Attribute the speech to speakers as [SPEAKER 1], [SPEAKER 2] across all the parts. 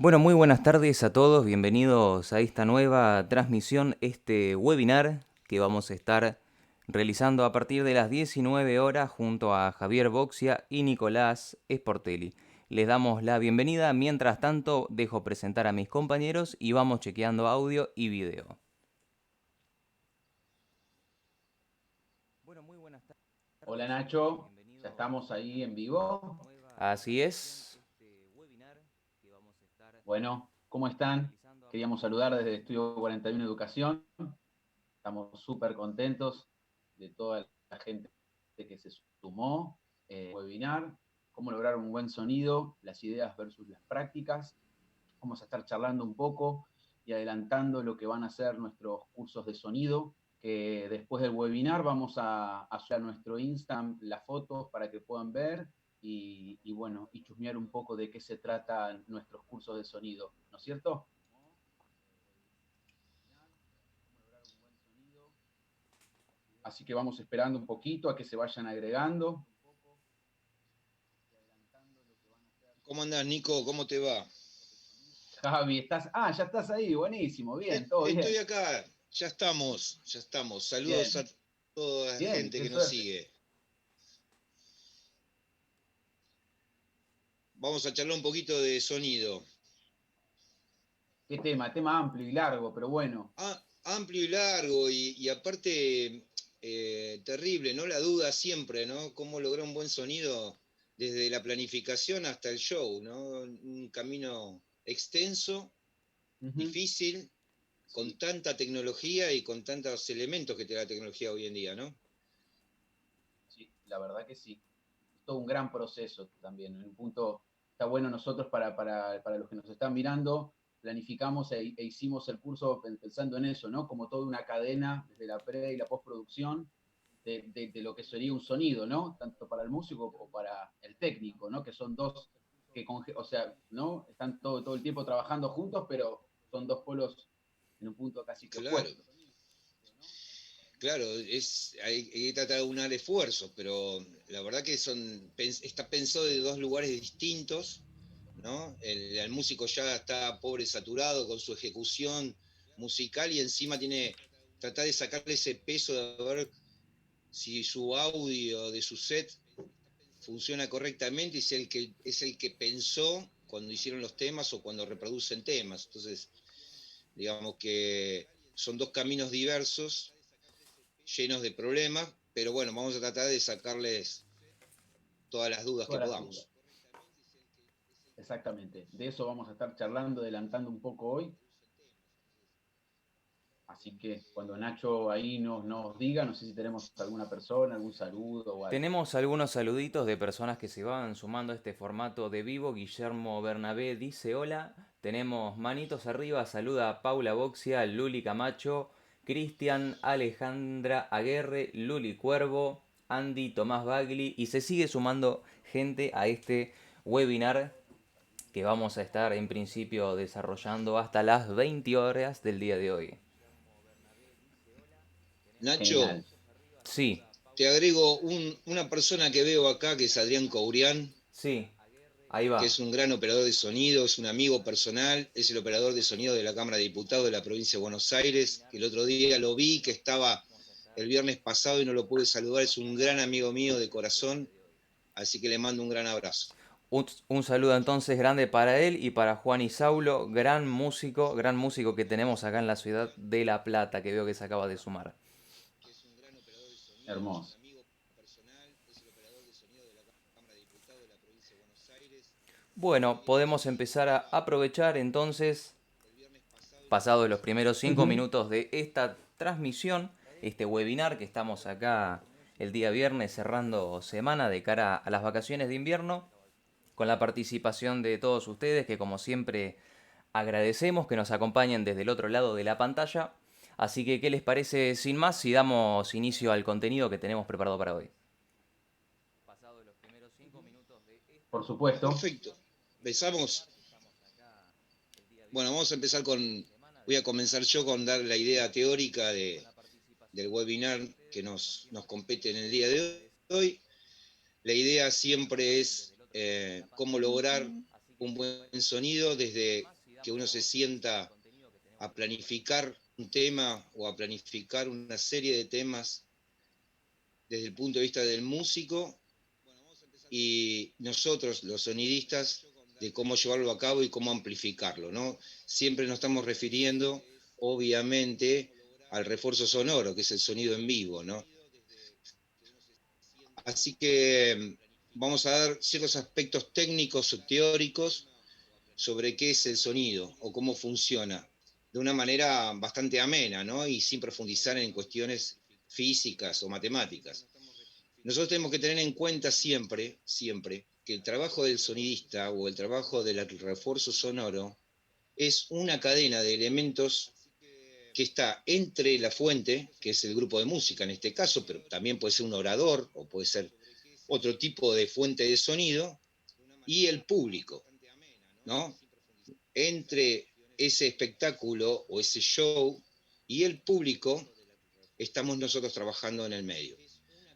[SPEAKER 1] Bueno, muy buenas tardes a todos, bienvenidos a esta nueva transmisión, este webinar que vamos a estar realizando a partir de las 19 horas junto a Javier Boxia y Nicolás Sportelli. Les damos la bienvenida, mientras tanto dejo presentar a mis compañeros y vamos chequeando audio y video. Bueno, muy buenas
[SPEAKER 2] Hola
[SPEAKER 1] tardes a todos,
[SPEAKER 2] Nacho, ya
[SPEAKER 1] bienvenidos
[SPEAKER 2] estamos
[SPEAKER 1] a
[SPEAKER 2] ahí en
[SPEAKER 1] esta
[SPEAKER 2] vivo.
[SPEAKER 1] nueva Así transmisión, es. Este webinar que vamos a estar
[SPEAKER 2] Bueno, ¿cómo están?
[SPEAKER 1] realizando a
[SPEAKER 2] Queríamos
[SPEAKER 1] partir de
[SPEAKER 2] saludar
[SPEAKER 1] las
[SPEAKER 2] desde
[SPEAKER 1] 19
[SPEAKER 2] Estudio
[SPEAKER 1] horas
[SPEAKER 2] 41
[SPEAKER 1] junto a
[SPEAKER 2] Educación.
[SPEAKER 1] Javier
[SPEAKER 2] Estamos súper contentos de toda la gente que se sumó webinar, cómo lograr un buen sonido, las ideas versus las prácticas. Vamos a estar charlando un poco y adelantando lo que van a ser nuestros cursos de sonido, que después del webinar vamos a subir a nuestro Instagram las fotos para que puedan ver y bueno, y chusmear un poco de qué se trata nuestros cursos de sonido, ¿no es cierto? Así que vamos esperando un poquito a que se vayan agregando.
[SPEAKER 3] ¿Cómo andás, Nico? ¿Cómo te va?
[SPEAKER 2] Javi, estás, ya estás ahí, buenísimo, bien, todo
[SPEAKER 3] Estoy
[SPEAKER 2] bien,
[SPEAKER 3] acá, ya estamos. Saludos a
[SPEAKER 2] bien,
[SPEAKER 3] toda la
[SPEAKER 2] bien,
[SPEAKER 3] gente
[SPEAKER 2] qué
[SPEAKER 3] que nos
[SPEAKER 2] suerte.
[SPEAKER 3] sigue. Vamos a charlar un poquito de sonido.
[SPEAKER 2] Qué tema, tema amplio y largo, pero bueno.
[SPEAKER 3] Amplio y largo y aparte terrible, ¿no? La duda siempre, ¿no? Cómo lograr un buen sonido desde la planificación hasta el show, ¿no? Un camino extenso,
[SPEAKER 2] Uh-huh.
[SPEAKER 3] difícil, con
[SPEAKER 2] Sí,
[SPEAKER 3] tanta tecnología y con tantos elementos que te da la tecnología hoy en día, ¿no?
[SPEAKER 2] sí, la verdad que sí. Es todo un gran proceso también. En un punto está bueno nosotros para los que nos están mirando, planificamos e hicimos el curso pensando en eso, ¿no? Como toda una cadena desde la pre y la postproducción de lo que sería un sonido, ¿no? Tanto para el músico o para el técnico, ¿no? Que son dos que, o sea, ¿no? Están todo el tiempo trabajando juntos, pero son dos polos en un punto casi que
[SPEAKER 3] Claro,
[SPEAKER 2] opuesto.
[SPEAKER 3] claro, hay que tratar de unar esfuerzos, pero la verdad que está pensado de dos lugares distintos, ¿no? El músico ya está pobre, saturado con su ejecución musical y encima tiene tratar de sacarle ese peso de ver si su audio de su set funciona correctamente y es el que pensó cuando hicieron los temas o cuando reproducen temas. Entonces, digamos que son dos caminos diversos llenos de problemas, pero bueno, vamos a tratar de sacarles todas las dudas que
[SPEAKER 2] Todas las dudas.
[SPEAKER 3] podamos.
[SPEAKER 2] Exactamente. De eso vamos a estar charlando, adelantando un poco hoy. Así que cuando Nacho ahí nos diga, no sé si tenemos alguna persona, algún saludo o algo.
[SPEAKER 1] Tenemos algunos saluditos de personas que se van sumando a este formato de vivo. Guillermo Bernabé dice hola. Tenemos manitos arriba, saluda a Paula Boxia, Luli Camacho, Cristian, Alejandra Aguerre, Luli Cuervo, Andy, Tomás Bagli y se sigue sumando gente a este webinar que vamos a estar en principio desarrollando hasta las 20 horas del día de hoy.
[SPEAKER 3] Nacho,
[SPEAKER 2] Genial.
[SPEAKER 1] Sí,
[SPEAKER 3] te agrego una persona que veo acá, que es Adrián Courián,
[SPEAKER 1] sí, ahí
[SPEAKER 3] que
[SPEAKER 1] va.
[SPEAKER 3] es un gran operador de sonido, es un amigo personal, es el operador de sonido de la Cámara de Diputados de la provincia de Buenos Aires, que el otro día lo vi, que estaba el viernes pasado y no lo pude saludar, es un gran amigo mío de corazón, así que le mando un gran abrazo.
[SPEAKER 1] Un saludo entonces grande para él y para Juan Isaulo, gran músico que tenemos acá en la ciudad de La Plata, que veo que se acaba de sumar.
[SPEAKER 3] Que es un gran operador de sonido, es un
[SPEAKER 2] Hermoso.
[SPEAKER 3] amigo personal, es el operador de sonido de la Cámara de Diputados de la provincia de Buenos Aires,
[SPEAKER 1] Bueno,
[SPEAKER 3] que lo
[SPEAKER 1] podemos
[SPEAKER 3] vi, que
[SPEAKER 1] empezar a
[SPEAKER 3] estaba
[SPEAKER 1] aprovechar entonces,
[SPEAKER 3] el viernes pasado y no lo
[SPEAKER 1] pasados
[SPEAKER 3] pude
[SPEAKER 1] los
[SPEAKER 3] saludar.
[SPEAKER 1] primeros 5 minutos de esta transmisión, este webinar que estamos acá el día viernes cerrando semana de cara a las vacaciones de invierno, con la participación de todos ustedes que como siempre agradecemos que nos acompañen desde el otro lado de la pantalla. Así que, ¿qué les parece sin más si damos inicio al contenido que tenemos preparado para hoy? Pasado los primeros 5 minutos de esta
[SPEAKER 2] Por supuesto.
[SPEAKER 3] Perfecto. Empezamos.
[SPEAKER 1] que estamos acá el día
[SPEAKER 3] Bueno,
[SPEAKER 1] viernes
[SPEAKER 3] vamos a empezar
[SPEAKER 1] cerrando semana
[SPEAKER 3] voy
[SPEAKER 1] de
[SPEAKER 3] a
[SPEAKER 1] cara
[SPEAKER 3] comenzar
[SPEAKER 1] a
[SPEAKER 3] yo
[SPEAKER 1] las
[SPEAKER 3] con dar la
[SPEAKER 1] vacaciones de
[SPEAKER 3] idea
[SPEAKER 1] invierno,
[SPEAKER 3] teórica
[SPEAKER 1] con la
[SPEAKER 3] del
[SPEAKER 1] participación de todos
[SPEAKER 3] webinar que
[SPEAKER 1] ustedes que como
[SPEAKER 3] nos
[SPEAKER 1] siempre
[SPEAKER 3] compete en el día de
[SPEAKER 1] agradecemos
[SPEAKER 3] hoy. La
[SPEAKER 1] que
[SPEAKER 3] idea
[SPEAKER 1] nos
[SPEAKER 3] siempre
[SPEAKER 1] acompañen
[SPEAKER 3] es
[SPEAKER 1] desde el otro lado de la
[SPEAKER 3] cómo
[SPEAKER 1] pantalla.
[SPEAKER 3] lograr un buen sonido desde que uno se sienta a planificar un tema o a planificar una serie de temas desde el punto de vista del músico y nosotros, los sonidistas, de cómo llevarlo a cabo y cómo amplificarlo, ¿no? Siempre nos estamos refiriendo, obviamente, al refuerzo sonoro, que es el sonido en vivo, ¿no? Así que vamos a dar ciertos aspectos técnicos o teóricos sobre qué es el sonido o cómo funciona, de una manera bastante amena, ¿no? Y sin profundizar en cuestiones físicas o matemáticas. Nosotros tenemos que tener en cuenta siempre, siempre, que el trabajo del sonidista o el trabajo del refuerzo sonoro es una cadena de elementos que está entre la fuente, que es el grupo de música en este caso, pero también puede ser un orador o puede ser otro tipo de fuente de sonido, y el público, ¿no? Entre ese espectáculo o ese show y el público estamos nosotros trabajando en el medio,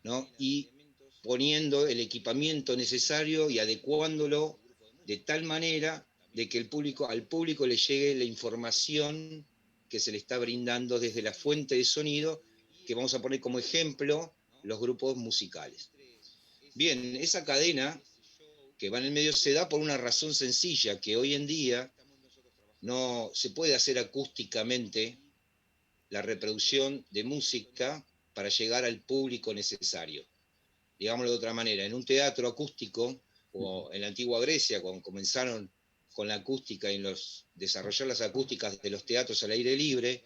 [SPEAKER 3] ¿no? Y poniendo el equipamiento necesario y adecuándolo de tal manera de que al público le llegue la información que se le está brindando desde la fuente de sonido, que vamos a poner como ejemplo los grupos musicales. Bien, esa cadena que va en el medio se da por una razón sencilla, que hoy en día no se puede hacer acústicamente la reproducción de música para llegar al público necesario. Digámoslo de otra manera, en un teatro acústico, o en la antigua Grecia, cuando comenzaron con la acústica y desarrollar las acústicas de los teatros al aire libre,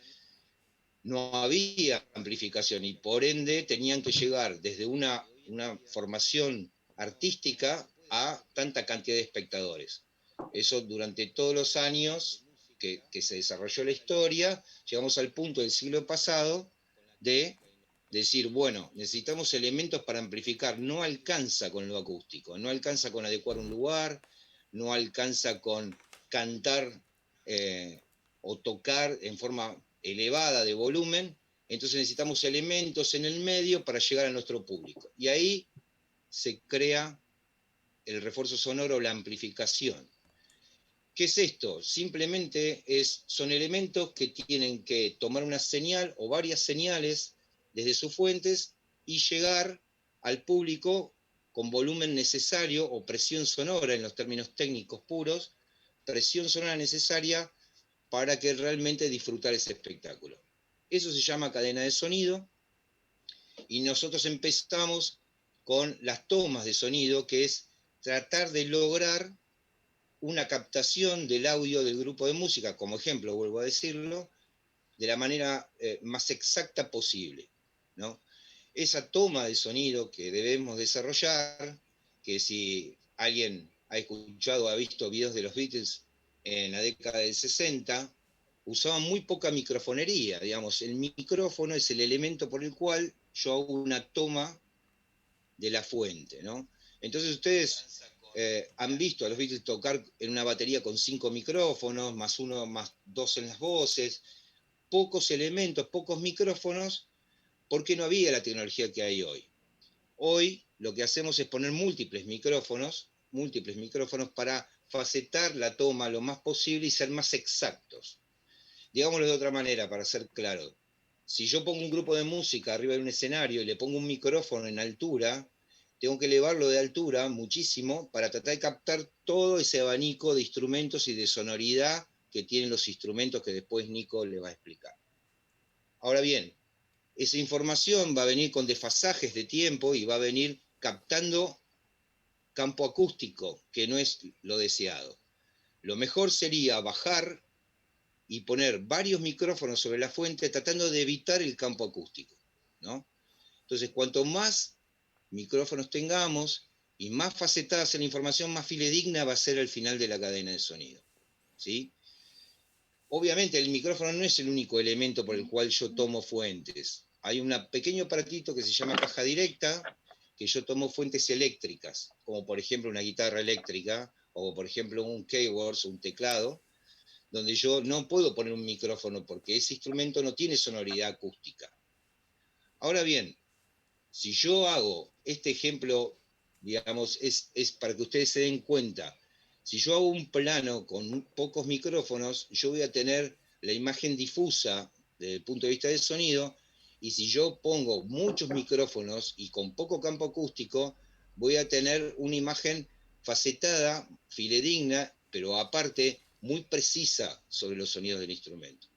[SPEAKER 3] no había amplificación y por ende tenían que llegar desde una formación artística a tanta cantidad de espectadores. Eso durante todos los años que se desarrolló la historia, llegamos al punto del siglo pasado de decir, bueno, necesitamos elementos para amplificar, no alcanza con lo acústico, no alcanza con adecuar un lugar, no alcanza con cantar o tocar en forma elevada de volumen, entonces necesitamos elementos en el medio para llegar a nuestro público. Y ahí se crea el refuerzo sonoro, la amplificación. ¿Qué es esto? Simplemente son elementos que tienen que tomar una señal o varias señales desde sus fuentes y llegar al público con volumen necesario o presión sonora en los términos técnicos puros, presión sonora necesaria para que realmente disfrutar ese espectáculo. Eso se llama cadena de sonido y nosotros empezamos con las tomas de sonido, que es tratar de lograr una captación del audio del grupo de música, como ejemplo, vuelvo a decirlo, de la manera más exacta posible, ¿no? Esa toma de sonido que debemos desarrollar, que si alguien ha escuchado o ha visto videos de los Beatles en la década del 60, usaban muy poca microfonería, digamos, el micrófono es el elemento por el cual yo hago una toma de la fuente, ¿no? Entonces ustedes han visto a los Beatles tocar en una batería con 5 micrófonos, más uno, más dos en las voces, pocos elementos, pocos micrófonos, porque no había la tecnología que hay hoy. Hoy lo que hacemos es poner múltiples micrófonos para facetar la toma lo más posible y ser más exactos. Digámoslo de otra manera, para ser claro. Si yo pongo un grupo de música arriba de un escenario y le pongo un micrófono en altura, tengo que elevarlo de altura muchísimo para tratar de captar todo ese abanico de instrumentos y de sonoridad que tienen los instrumentos que después Nico le va a explicar. Ahora bien, esa información va a venir con desfasajes de tiempo y va a venir captando campo acústico, que no es lo deseado. Lo mejor sería bajar y poner varios micrófonos sobre la fuente tratando de evitar el campo acústico, ¿no? Entonces, cuanto más micrófonos tengamos y más facetada sea la información, más fidedigna va a ser el final de la cadena de sonido, ¿sí? Obviamente el micrófono no es el único elemento por el cual yo tomo fuentes. Hay un pequeño aparatito que se llama caja directa, que yo tomo fuentes eléctricas, como por ejemplo una guitarra eléctrica, o por ejemplo un keyboard, un teclado, donde yo no puedo poner un micrófono porque ese instrumento no tiene sonoridad acústica. Ahora bien, si yo hago este ejemplo, digamos, es para que ustedes se den cuenta, Si yo hago un plano con pocos micrófonos, yo voy a tener la imagen difusa desde el punto de vista del sonido, y si yo pongo muchos micrófonos y con poco campo acústico, voy a tener una imagen facetada, fidedigna, pero aparte muy precisa sobre los sonidos del instrumento.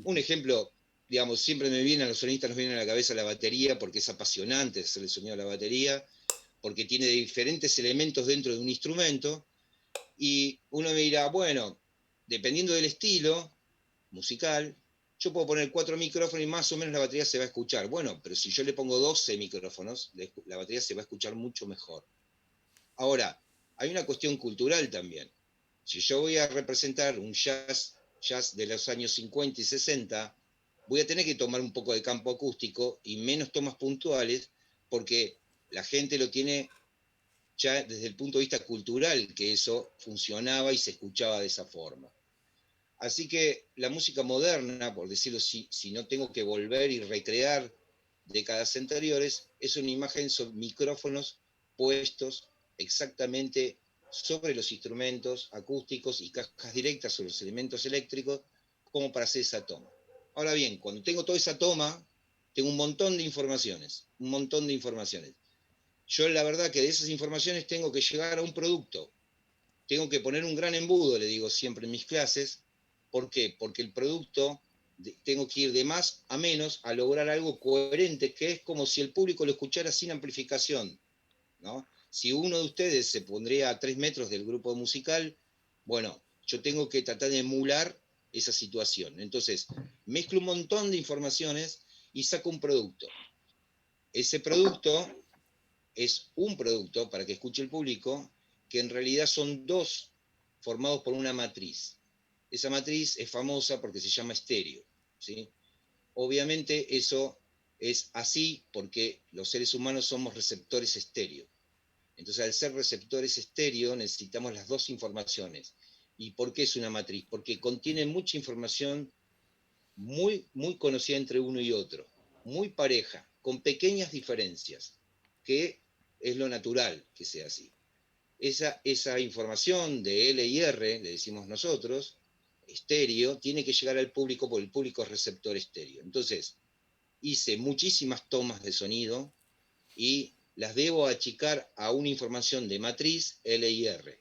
[SPEAKER 3] Un ejemplo, digamos, siempre me viene a los sonistas, nos viene a la cabeza la batería, porque es apasionante hacer el sonido de la batería, porque tiene diferentes elementos dentro de un instrumento, y uno me dirá, bueno, dependiendo del estilo musical, yo puedo poner 4 micrófonos y más o menos la batería se va a escuchar. Bueno, pero si yo le pongo 12 micrófonos, la batería se va a escuchar mucho mejor. Ahora, hay una cuestión cultural también. Si yo voy a representar un jazz de los años 50 y 60, voy a tener que tomar un poco de campo acústico y menos tomas puntuales, porque la gente lo tiene ya desde el punto de vista cultural, que eso funcionaba y se escuchaba de esa forma. Así que la música moderna, por decirlo, si no tengo que volver y recrear décadas anteriores, es una imagen sobre micrófonos puestos exactamente sobre los instrumentos acústicos y cajas directas sobre los elementos eléctricos, como para hacer esa toma. Ahora bien, cuando tengo toda esa toma, tengo un montón de informaciones, un montón de informaciones. Yo la verdad que de esas informaciones tengo que llegar a un producto, tengo que poner un gran embudo, le digo siempre en mis clases. ¿Por qué? Porque el producto tengo que ir de más a menos a lograr algo coherente, que es como si el público lo escuchara sin amplificación, ¿no? Si uno de ustedes se pondría a 3 metros del grupo musical, bueno, yo tengo que tratar de emular esa situación. Entonces, mezclo un montón de informaciones y saco un producto. Ese producto es un producto, para que escuche el público, que en realidad son dos formados por una matriz. Esa matriz es famosa porque se llama estéreo, ¿sí? Obviamente eso es así porque los seres humanos somos receptores estéreo. Entonces, al ser receptores estéreo, necesitamos las dos informaciones. ¿Y por qué es una matriz? Porque contiene mucha información muy, muy conocida entre uno y otro, muy pareja, con pequeñas diferencias, que es lo natural que sea así. Esa información de L y R, le decimos nosotros, estéreo, tiene que llegar al público porque el público es receptor estéreo. Entonces, hice muchísimas tomas de sonido y las debo achicar a una información de matriz L y R.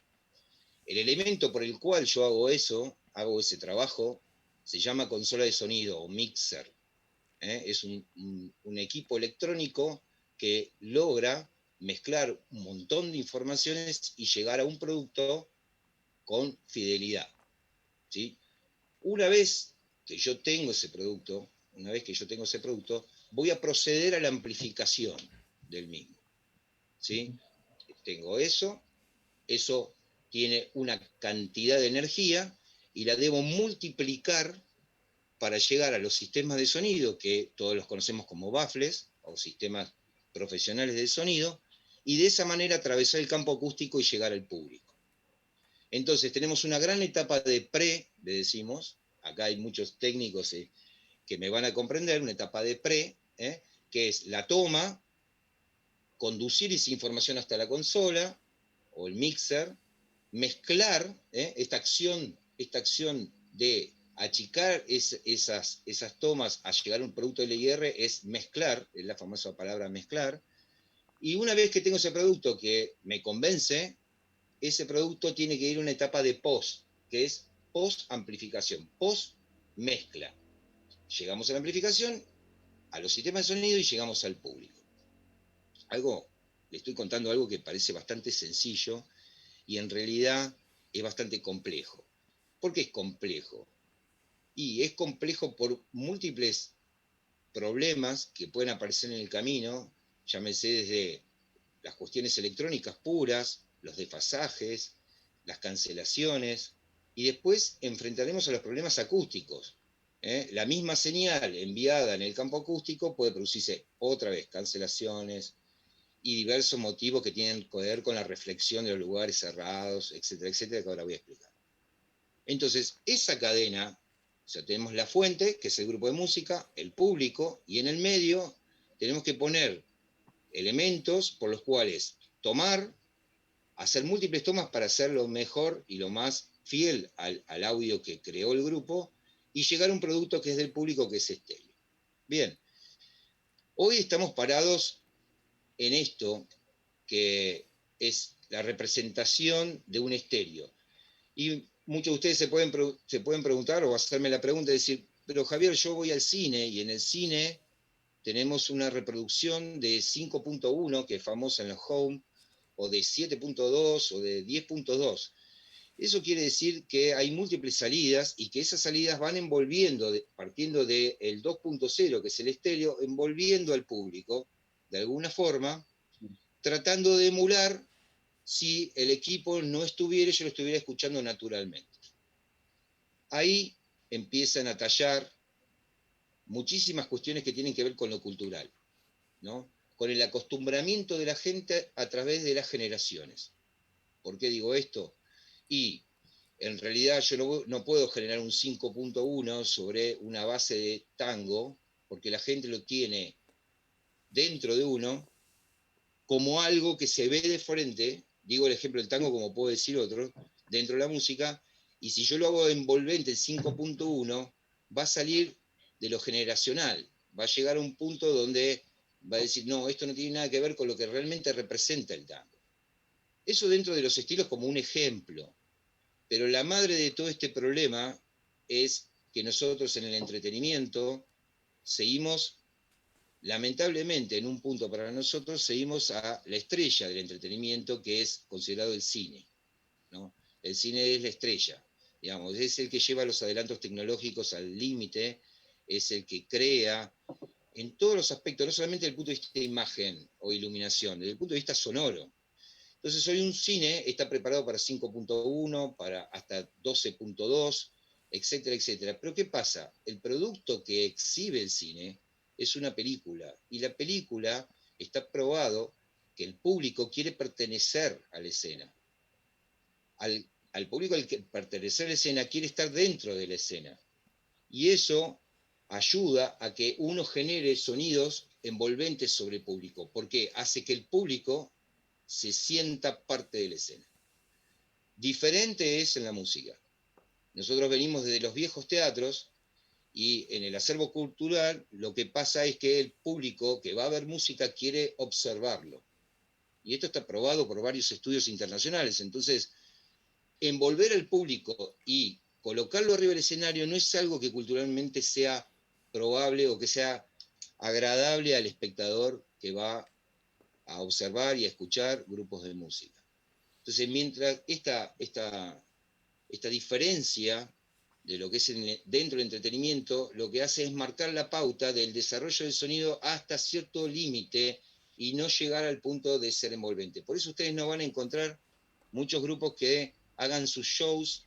[SPEAKER 3] El elemento por el cual yo hago ese trabajo, se llama consola de sonido o mixer. Es un equipo electrónico que logra mezclar un montón de informaciones y llegar a un producto con fidelidad, ¿sí? Una vez que yo tengo ese producto, voy a proceder a la amplificación del mismo, ¿sí? Tengo eso tiene una cantidad de energía y la debo multiplicar para llegar a los sistemas de sonido, que todos los conocemos como baffles o sistemas profesionales de sonido, y de esa manera atravesar el campo acústico y llegar al público. Entonces tenemos una gran etapa de pre, le decimos, acá hay muchos técnicos que me van a comprender, una etapa de pre, que es la toma, conducir esa información hasta la consola o el mixer, mezclar esta acción de achicar esas tomas a llegar a un producto LIR es mezclar, es la famosa palabra mezclar, y una vez que tengo ese producto que me convence, ese producto tiene que ir a una etapa de post, que es post-amplificación, post-mezcla. Llegamos a la amplificación, a los sistemas de sonido y llegamos al público. Le estoy contando algo que parece bastante sencillo y en realidad es bastante complejo. ¿Por qué es complejo? Y es complejo por múltiples problemas que pueden aparecer en el camino, llámese desde las cuestiones electrónicas puras, los desfasajes, las cancelaciones, y después enfrentaremos a los problemas acústicos. La misma señal enviada en el campo acústico puede producirse otra vez cancelaciones y diversos motivos que tienen que ver con la reflexión de los lugares cerrados, etcétera, etcétera, que ahora voy a explicar. Entonces, esa cadena, o sea, tenemos la fuente, que es el grupo de música, el público, y en el medio tenemos que poner elementos por los cuales tomar, hacer múltiples tomas para hacer lo mejor y lo más fiel al audio que creó el grupo y llegar a un producto que es del público, que es estéreo. Bien, hoy estamos parados en esto que es la representación de un estéreo. Y muchos de ustedes se pueden preguntar o hacerme la pregunta de decir, pero Javier, yo voy al cine y en el cine tenemos una reproducción de 5.1, que es famosa en los home, o de 7.2 o de 10.2. Eso quiere decir que hay múltiples salidas y que esas salidas van envolviendo, partiendo del 2.0, que es el estéreo, envolviendo al público de alguna forma, tratando de emular si el equipo no estuviera, yo lo estuviera escuchando naturalmente. Ahí empiezan a tallar muchísimas cuestiones que tienen que ver con lo cultural, ¿no? Con el acostumbramiento de la gente a través de las generaciones. ¿Por qué digo esto? Y en realidad yo no puedo generar un 5.1 sobre una base de tango, porque la gente lo tiene dentro de uno como algo que se ve de frente, digo el ejemplo del tango como puedo decir otro, dentro de la música, y si yo lo hago envolvente el 5.1, va a salir de lo generacional, va a llegar a un punto donde va a decir, no, esto no tiene nada que ver con lo que realmente representa el tango. Eso dentro de los estilos como un ejemplo, pero la madre de todo este problema es que nosotros en el entretenimiento seguimos, lamentablemente, en un punto para nosotros, seguimos a la estrella del entretenimiento, que es considerado el cine, ¿no? El cine es la estrella, digamos, es el que lleva los adelantos tecnológicos al límite, es el que crea en todos los aspectos, no solamente desde el punto de vista de imagen o iluminación, desde el punto de vista sonoro. Entonces hoy un cine está preparado para 5.1, para hasta 12.2, etcétera, etcétera. Pero ¿qué pasa? El producto que exhibe el cine es una película, y la película está probado que el público quiere pertenecer a la escena. Al público al que pertenecer a la escena quiere estar dentro de la escena. Y eso ayuda a que uno genere sonidos envolventes sobre el público, porque hace que el público se sienta parte de la escena. Diferente es en la música. Nosotros venimos desde los viejos teatros y en el acervo cultural lo que pasa es que el público que va a ver música quiere observarlo. Y esto está probado por varios estudios internacionales. Entonces, envolver al público y colocarlo arriba del escenario no es algo que culturalmente sea probable o que sea agradable al espectador que va a observar y a escuchar grupos de música. Entonces, mientras esta diferencia de lo que es dentro del entretenimiento, lo que hace es marcar la pauta del desarrollo del sonido hasta cierto límite y no llegar al punto de ser envolvente. Por eso ustedes no van a encontrar muchos grupos que hagan sus shows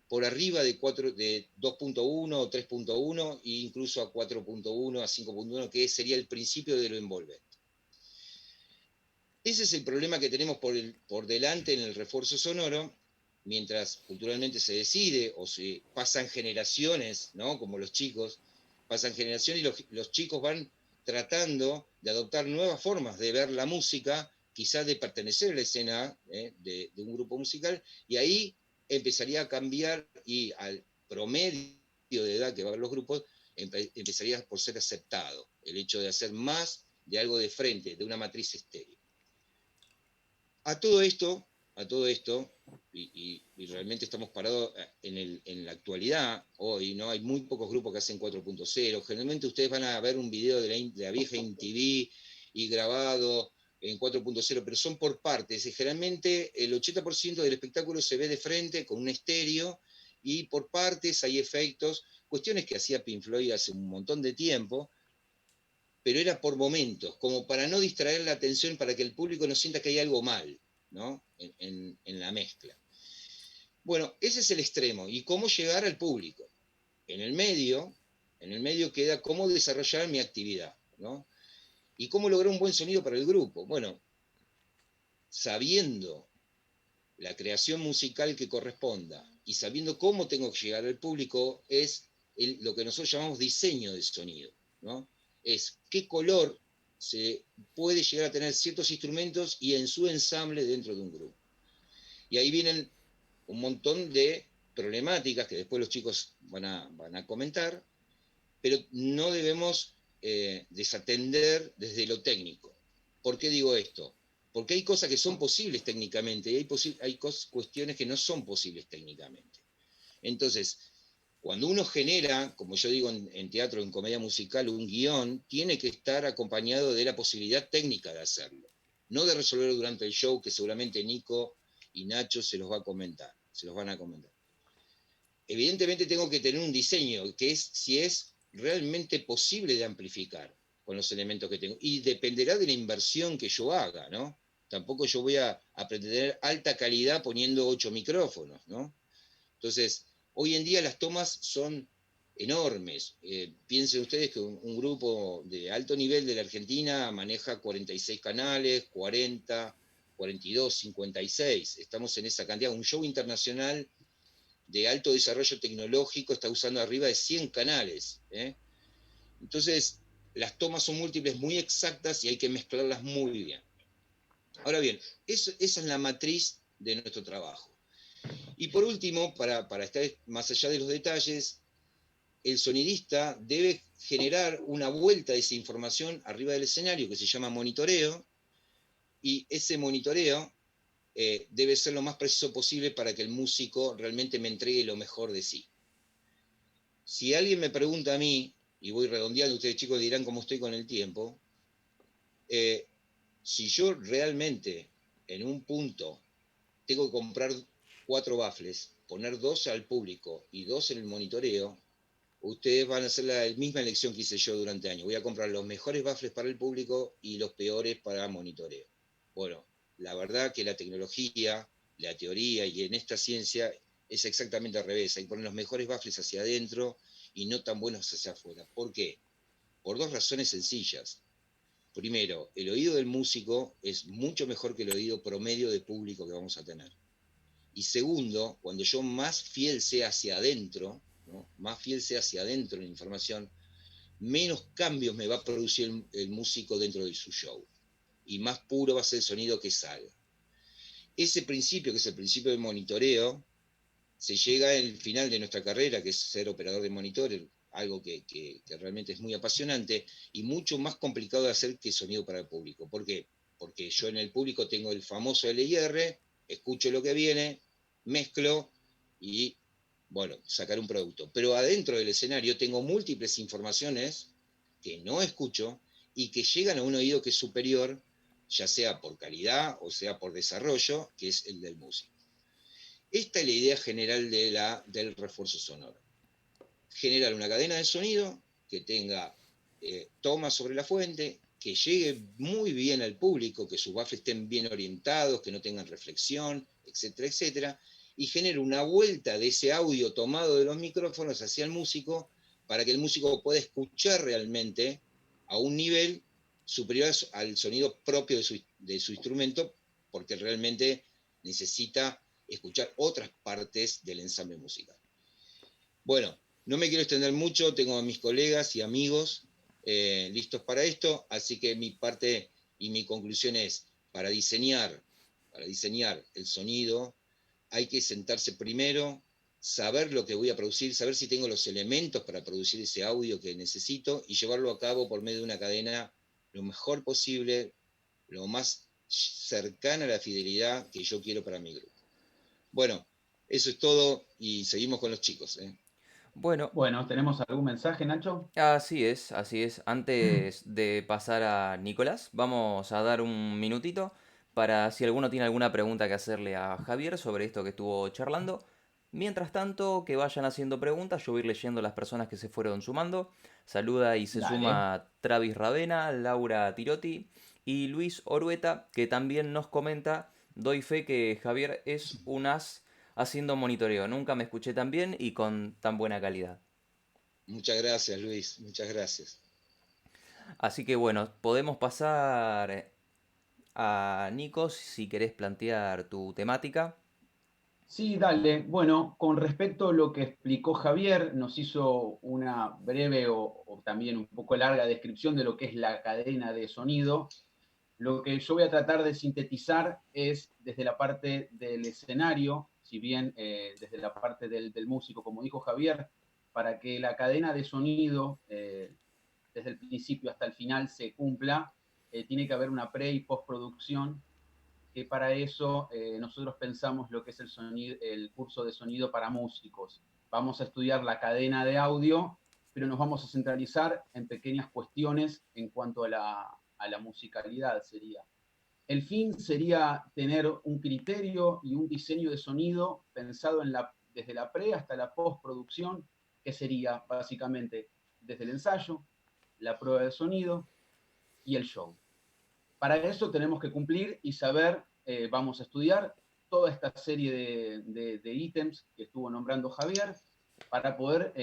[SPEAKER 3] por arriba de 2.1 o 3.1 e incluso a 4.1, a 5.1, que sería el principio de lo envolvente. Ese es el problema que tenemos por delante en el refuerzo sonoro, mientras culturalmente se decide o se pasan generaciones, ¿no? Como los chicos, pasan generaciones y los chicos van tratando de adoptar nuevas formas de ver la música, quizás de pertenecer a la escena de un grupo musical, y ahí empezaría a cambiar y al promedio de edad que va a haber los grupos, empezaría por ser aceptado el hecho de hacer más de algo de frente, de una matriz estéreo. A todo esto, y realmente estamos parados en la actualidad, hoy, ¿no? Hay muy pocos grupos que hacen 4.0. Generalmente ustedes van a ver un video de la vieja MTV y grabado en 4.0, pero son por partes. Y generalmente el 80% del espectáculo se ve de frente con un estéreo y por partes hay efectos, cuestiones que hacía Pink Floyd hace un montón de tiempo, pero era por momentos, como para no distraer la atención, para que el público no sienta que hay algo mal, ¿no? en la mezcla. Bueno, ese es el extremo. ¿Y cómo llegar al público? En el medio queda cómo desarrollar mi actividad, ¿no? ¿Y cómo lograr un buen sonido para el grupo? Bueno, sabiendo la creación musical que corresponda y sabiendo cómo tengo que llegar al público, es lo que nosotros llamamos diseño de sonido, ¿no? Es qué color se puede llegar a tener ciertos instrumentos y en su ensamble dentro de un grupo. Y ahí vienen un montón de problemáticas que después los chicos van a comentar, pero no debemos desatender desde lo técnico. ¿Por qué digo esto? Porque hay cosas que son posibles técnicamente y hay cuestiones que no son posibles técnicamente. Entonces, cuando uno genera, como yo digo en teatro, en comedia musical, un guión, tiene que estar acompañado de la posibilidad técnica de hacerlo. No de resolverlo durante el show, que seguramente Nico y Nacho se los van a comentar. Evidentemente tengo que tener un diseño, que es si es realmente posible de amplificar con los elementos que tengo. Y dependerá de la inversión que yo haga, ¿no? Tampoco yo voy a pretender alta calidad poniendo 8 micrófonos, ¿no? Entonces, hoy en día las tomas son enormes. Piensen ustedes que un grupo de alto nivel de la Argentina maneja 46 canales, 40, 42, 56. Estamos en esa cantidad. Un show internacional de alto desarrollo tecnológico está usando arriba de 100 canales. Entonces, las tomas son múltiples, muy exactas y hay que mezclarlas muy bien. Ahora bien, esa es la matriz de nuestro trabajo. Y por último, para estar más allá de los detalles, el sonidista debe generar una vuelta de esa información arriba del escenario que se llama monitoreo, y ese monitoreo debe ser lo más preciso posible para que el músico realmente me entregue lo mejor de sí. Si alguien me pregunta a mí, y voy redondeando, ustedes chicos dirán cómo estoy con el tiempo, si yo realmente en un punto tengo que comprar 4 baffles, poner 2 al público y 2 en el monitoreo, ustedes van a hacer la misma elección que hice yo durante años. Voy a comprar los mejores baffles para el público y los peores para monitoreo. Bueno, la verdad que la tecnología, la teoría y en esta ciencia es exactamente al revés. Hay que poner los mejores baffles hacia adentro y no tan buenos hacia afuera. ¿Por qué? Por 2 razones sencillas. Primero, el oído del músico es mucho mejor que el oído promedio de público que vamos a tener. Y segundo, cuando yo más fiel sea hacia adentro, ¿no? Más fiel sea hacia adentro en la información, menos cambios me va a producir el músico dentro de su show. Y más puro va a ser el sonido que salga. Ese principio, que es el principio de monitoreo, se llega al final de nuestra carrera, que es ser operador de monitor, algo que realmente es muy apasionante y mucho más complicado de hacer que sonido para el público. ¿Por qué? Porque yo en el público tengo el famoso LIR, escucho lo que viene, mezclo y, bueno, sacar un producto. Pero adentro del escenario tengo múltiples informaciones que no escucho y que llegan a un oído que es superior, ya sea por calidad o sea por desarrollo, que es el del músico. Esta es la idea general del refuerzo sonoro. Generar una cadena de sonido que tenga toma sobre la fuente, que llegue muy bien al público, que sus baffles estén bien orientados, que no tengan reflexión, etcétera, etcétera, y genere una vuelta de ese audio tomado de los micrófonos hacia el músico para que el músico pueda escuchar realmente a un nivel superior al sonido propio de su instrumento, porque realmente necesita escuchar otras partes del ensamble musical. Bueno, no me quiero extender mucho, tengo a mis colegas y amigos listos para esto, así que mi parte y mi conclusión es, para diseñar el sonido, hay que sentarse primero, saber lo que voy a producir, saber si tengo los elementos para producir ese audio que necesito y llevarlo a cabo por medio de una cadena lo mejor posible, lo más cercana a la fidelidad que yo quiero para mi grupo. Bueno, eso es todo y seguimos con los chicos.
[SPEAKER 1] Bueno,
[SPEAKER 2] Bueno, ¿tenemos algún mensaje, Nacho?
[SPEAKER 1] así es, así es. Antes de pasar a Nicolás, vamos a dar un minutito para si alguno tiene alguna pregunta que hacerle a Javier sobre esto que estuvo charlando. Mientras tanto, que vayan haciendo preguntas, yo voy a ir leyendo las personas que se fueron sumando. Saluda y se
[SPEAKER 2] Dale.
[SPEAKER 1] suma Travis Ravena, Laura Tirotti y Luis Orueta, que también nos comenta, doy fe que Javier es un as haciendo monitoreo. Nunca me escuché tan bien y con tan buena calidad.
[SPEAKER 3] Muchas gracias, Luis, muchas gracias.
[SPEAKER 1] Así que bueno, podemos pasar a Nikos si querés plantear tu temática.
[SPEAKER 2] Sí, dale. Bueno, con respecto a lo que explicó Javier, nos hizo una breve o también un poco larga descripción de lo que es la cadena de sonido. Lo que yo voy a tratar de sintetizar es desde la parte del escenario, si bien desde la parte del músico, como dijo Javier, para que la cadena de sonido desde el principio hasta el final se cumpla, tiene que haber una pre y postproducción, que para eso nosotros pensamos lo que es el curso de sonido para músicos. Vamos a estudiar la cadena de audio, pero nos vamos a centralizar en pequeñas cuestiones en cuanto a la musicalidad sería. El fin sería tener un criterio y un diseño de sonido pensado desde la pre hasta la postproducción, que sería básicamente desde el ensayo, la prueba de sonido y el show. Para eso tenemos que cumplir y saber, vamos a estudiar toda esta serie de ítems que estuvo nombrando Javier para poder,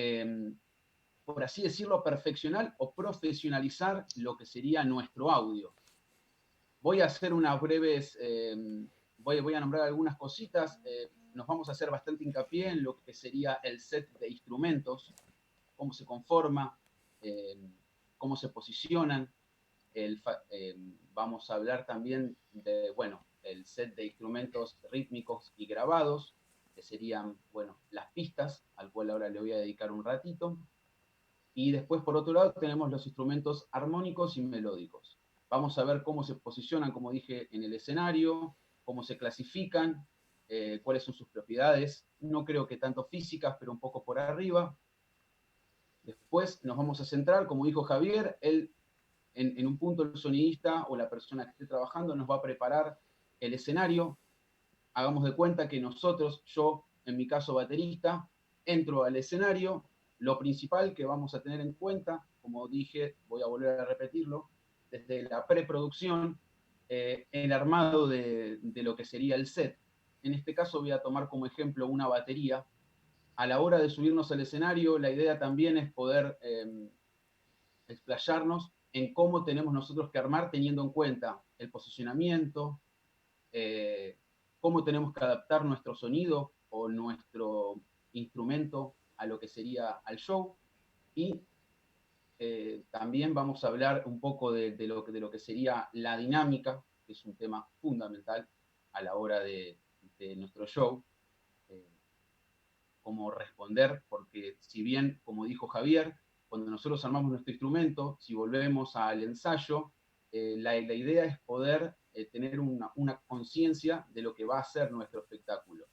[SPEAKER 2] por así decirlo, perfeccionar o profesionalizar lo que sería nuestro audio. Voy a hacer unas breves, voy a nombrar algunas cositas, nos vamos a hacer bastante hincapié en lo que sería el set de instrumentos, cómo se conforma, cómo se posicionan, vamos a hablar también de, bueno, el set de instrumentos rítmicos y grabados, que serían, bueno, las pistas, al cual ahora le voy a dedicar un ratito. Y después, por otro lado, tenemos los instrumentos armónicos y melódicos. Vamos a ver cómo se posicionan, como dije, en el escenario, cómo se clasifican, cuáles son sus propiedades. No creo que tanto físicas, pero un poco por arriba. Después nos vamos a centrar, como dijo Javier, en un punto el sonidista o la persona que esté trabajando nos va a preparar el escenario. Hagamos de cuenta que nosotros, yo, en mi caso baterista, entro al escenario. Lo principal que vamos a tener en cuenta, como dije, voy a volver a repetirlo, desde la preproducción, el armado de lo que sería el set. En este caso voy a tomar como ejemplo una batería. A la hora de subirnos al escenario, la idea también es poder explayarnos en cómo tenemos nosotros que armar teniendo en cuenta el posicionamiento, cómo tenemos que adaptar nuestro sonido o nuestro instrumento a lo que sería al show. Y también vamos a hablar un poco de lo que sería la dinámica, que es un tema fundamental a la hora de nuestro show. Cómo responder, porque si bien, como dijo Javier, cuando nosotros armamos nuestro instrumento, si volvemos al ensayo, la idea es poder tener una conciencia de lo que va a ser nuestro espectáculo.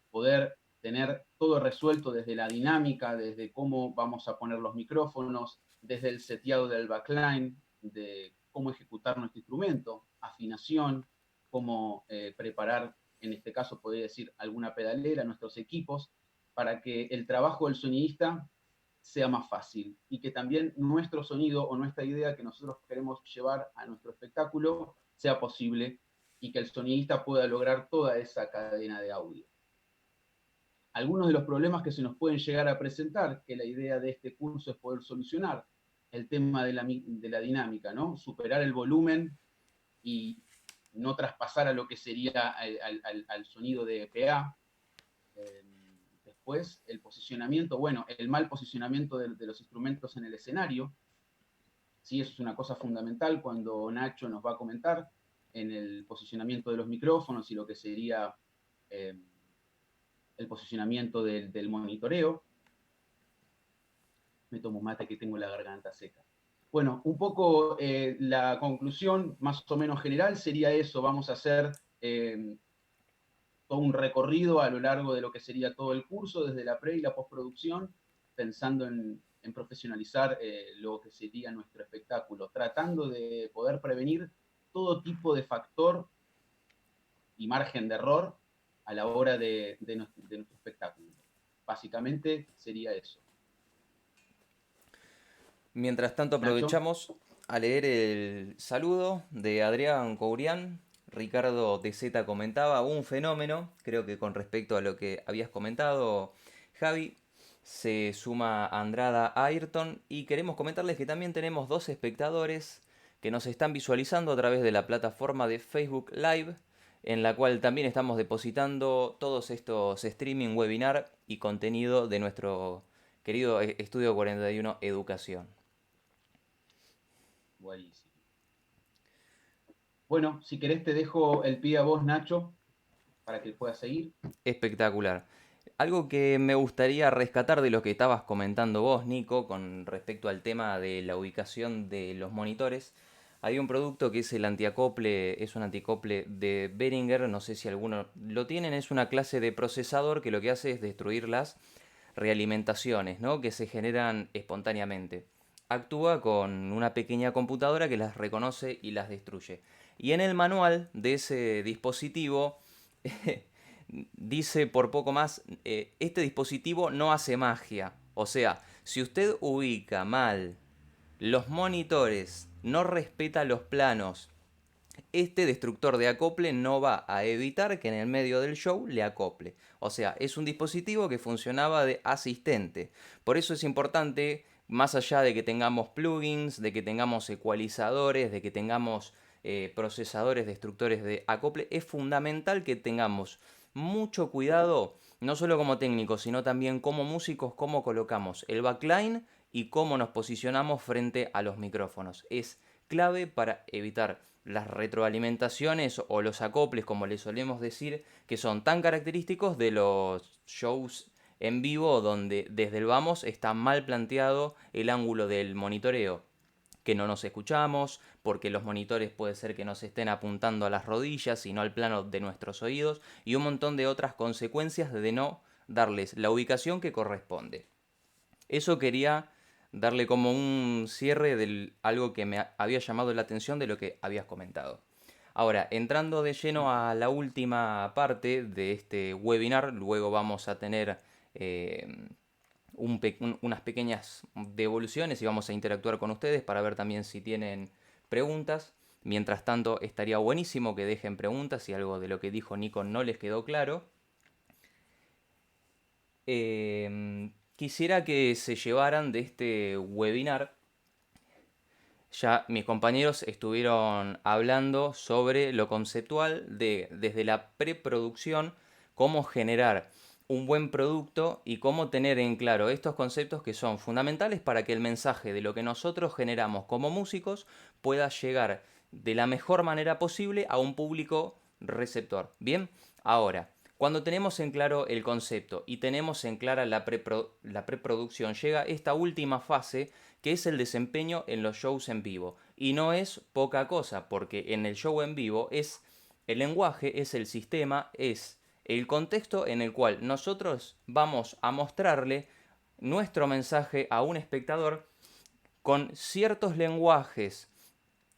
[SPEAKER 2] Poder tener todo resuelto desde la dinámica, desde cómo vamos a poner los micrófonos, desde el seteado del backline, de cómo ejecutar nuestro instrumento, afinación, cómo preparar, en este caso podría decir, alguna pedalera, nuestros equipos, para que el trabajo del sonidista sea más fácil y que también nuestro sonido o nuestra idea que nosotros queremos llevar a nuestro espectáculo sea posible y que el sonidista pueda lograr toda esa cadena de audio. Algunos de los problemas que se nos pueden llegar a presentar, que la idea de este curso es poder solucionar, el tema de la dinámica, ¿no? Superar el volumen y no traspasar a lo que sería al sonido de PA. Después, el posicionamiento, bueno, el mal posicionamiento de los instrumentos en el escenario. Sí, eso es una cosa fundamental cuando Nacho nos va a comentar en el posicionamiento de los micrófonos y lo que sería el posicionamiento del monitoreo. Me tomo mate que tengo la garganta seca. Bueno, un poco la conclusión más o menos general sería eso. Vamos a hacer todo un recorrido a lo largo de lo que sería todo el curso, desde la pre y la postproducción, pensando en profesionalizar lo que sería nuestro espectáculo, tratando de poder prevenir todo tipo de factor y margen de error a la hora de nuestro espectáculo. Básicamente sería eso.
[SPEAKER 1] Mientras tanto
[SPEAKER 2] Nacho.
[SPEAKER 1] aprovechamos a leer el saludo de Adrián Courián. Ricardo DZ comentaba un fenómeno, creo que con respecto a lo que habías comentado, Javi. Se suma Andrada Ayrton y queremos comentarles que también tenemos dos espectadores que nos están visualizando a través de la plataforma de Facebook Live, en la cual también estamos depositando todos estos streaming, webinar y contenido de nuestro querido Estudio 41 Educación.
[SPEAKER 2] Buenísimo. Bueno, si querés te dejo el pie a vos, Nacho, para que puedas seguir.
[SPEAKER 1] Espectacular. Algo que me gustaría rescatar de lo que estabas comentando vos, Nico, con respecto al tema de la ubicación de los monitores. Hay un producto que es el antiacople, es un antiacople de Behringer, no sé si alguno lo tienen, es una clase de procesador que lo que hace es destruir las realimentaciones, ¿no? Que se generan espontáneamente. Actúa con una pequeña computadora que las reconoce y las destruye. Y en el manual de ese dispositivo dice por poco más, este dispositivo no hace magia. O sea, si usted ubica mal los monitores, no respeta los planos, este destructor de acople no va a evitar que en el medio del show le acople. O sea, es un dispositivo que funcionaba de asistente. Por eso es importante, más allá de que tengamos plugins, de que tengamos ecualizadores, de que tengamos procesadores destructores de acople, es fundamental que tengamos mucho cuidado, no solo como técnicos, sino también como músicos, cómo colocamos el backline y cómo nos posicionamos frente a los micrófonos. Es clave para evitar las retroalimentaciones o los acoples, como le solemos decir, que son tan característicos de los shows en vivo donde desde el vamos está mal planteado el ángulo del monitoreo, que no nos escuchamos, porque los monitores puede ser que nos estén apuntando a las rodillas y no al plano de nuestros oídos, y un montón de otras consecuencias de no darles la ubicación que corresponde. Eso quería darle como un cierre de algo que me había llamado la atención de lo que habías comentado. Ahora, entrando de lleno a la última parte de este webinar, luego vamos a tener unas pequeñas devoluciones y vamos a interactuar con ustedes para ver también si tienen preguntas. Mientras tanto, estaría buenísimo que dejen preguntas si algo de lo que dijo Nico no les quedó claro. Quisiera que se llevaran de este webinar. Ya mis compañeros estuvieron hablando sobre lo conceptual de desde la preproducción, cómo generar un buen producto y cómo tener en claro estos conceptos que son fundamentales para que el mensaje de lo que nosotros generamos como músicos pueda llegar de la mejor manera posible a un público receptor. Bien, ahora, cuando tenemos en claro el concepto y tenemos en clara la preproducción, llega esta última fase que es el desempeño en los shows en vivo. Y no es poca cosa, porque en el show en vivo es el lenguaje, es el sistema, es el contexto en el cual nosotros vamos a mostrarle nuestro mensaje a un espectador con ciertos lenguajes